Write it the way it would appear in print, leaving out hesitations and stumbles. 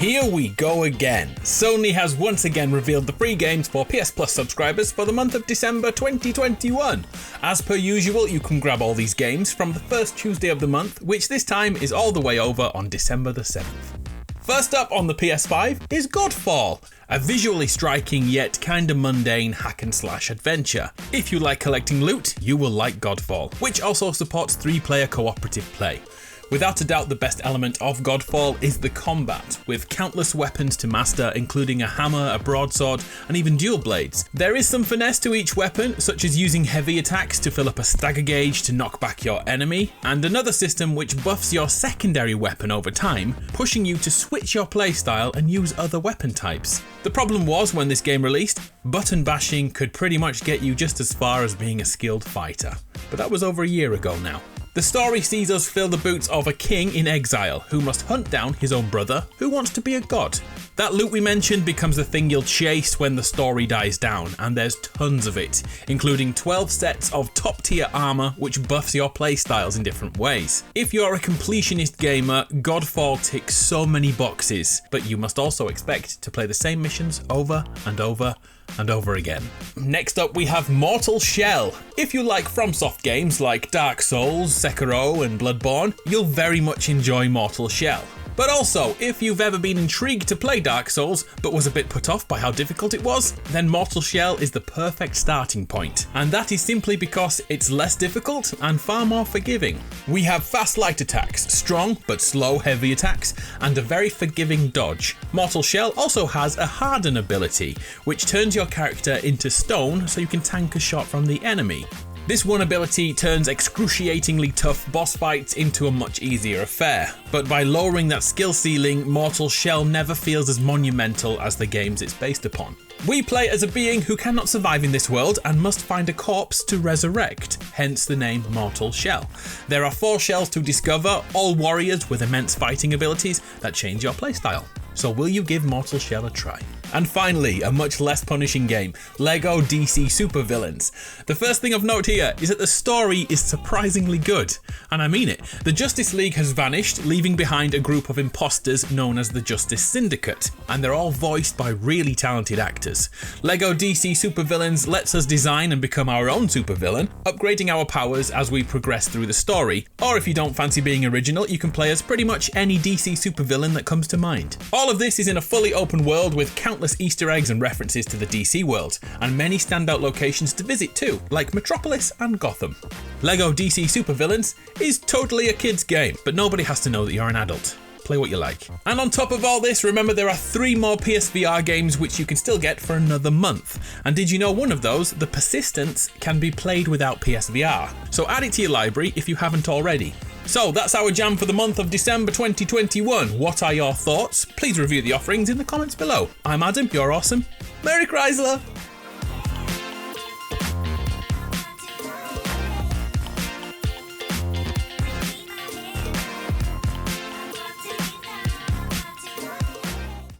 Here we go again. Sony has once again revealed the free games for PS Plus subscribers for the month of December 2021. As per usual, you can grab all these games from the first Tuesday of the month, which this time is all the way over on December the 7th. First up on the PS5 is Godfall, a visually striking yet kinda mundane hack and slash adventure. If you like collecting loot, you will like Godfall, which also supports 3-player cooperative play. Without a doubt, the best element of Godfall is the combat, with countless weapons to master, including a hammer, a broadsword, and even dual blades. There is some finesse to each weapon, such as using heavy attacks to fill up a stagger gauge to knock back your enemy, and another system which buffs your secondary weapon over time, pushing you to switch your playstyle and use other weapon types. The problem was, when this game released, button bashing could pretty much get you just as far as being a skilled fighter. But that was over a year ago now. The story sees us fill the boots of a king in exile who must hunt down his own brother who wants to be a god. That loot we mentioned becomes the thing you'll chase when the story dies down, and there's tons of it, including 12 sets of top tier armor which buffs your playstyles in different ways. If you're a completionist gamer, Godfall ticks so many boxes, but you must also expect to play the same missions over and over and over again. Next up we have Mortal Shell. If you like FromSoft games like Dark Souls, Sekiro and Bloodborne, you'll very much enjoy Mortal Shell. But also, if you've ever been intrigued to play Dark Souls but was a bit put off by how difficult it was, then Mortal Shell is the perfect starting point. And that is simply because it's less difficult and far more forgiving. We have fast light attacks, strong but slow heavy attacks, and a very forgiving dodge. Mortal Shell also has a harden ability, which turns your character into stone so you can tank a shot from the enemy. This one ability turns excruciatingly tough boss fights into a much easier affair, but by lowering that skill ceiling, Mortal Shell never feels as monumental as the games it's based upon. We play as a being who cannot survive in this world and must find a corpse to resurrect, hence the name Mortal Shell. There are 4 shells to discover, all warriors with immense fighting abilities that change your playstyle. So will you give Mortal Shell a try? And finally, a much less punishing game, LEGO DC Supervillains. The first thing of note here is that the story is surprisingly good, and I mean it. The Justice League has vanished, leaving behind a group of imposters known as the Justice Syndicate, and they're all voiced by really talented actors. LEGO DC Supervillains lets us design and become our own supervillain, upgrading our powers as we progress through the story, or if you don't fancy being original, you can play as pretty much any DC supervillain that comes to mind. All of this is in a fully open world with countless Easter eggs and references to the DC world, and many standout locations to visit too, like Metropolis and Gotham. LEGO DC Supervillains is totally a kid's game, but nobody has to know that you're an adult. Play what you like. And on top of all this, remember there are 3 more PSVR games which you can still get for another month. And did you know one of those, The Persistence, can be played without PSVR? So add it to your library if you haven't already. So that's our jam for the month of December 2021. What are your thoughts? Please review the offerings in the comments below. I'm Adam, you're awesome. Merry Chrysler!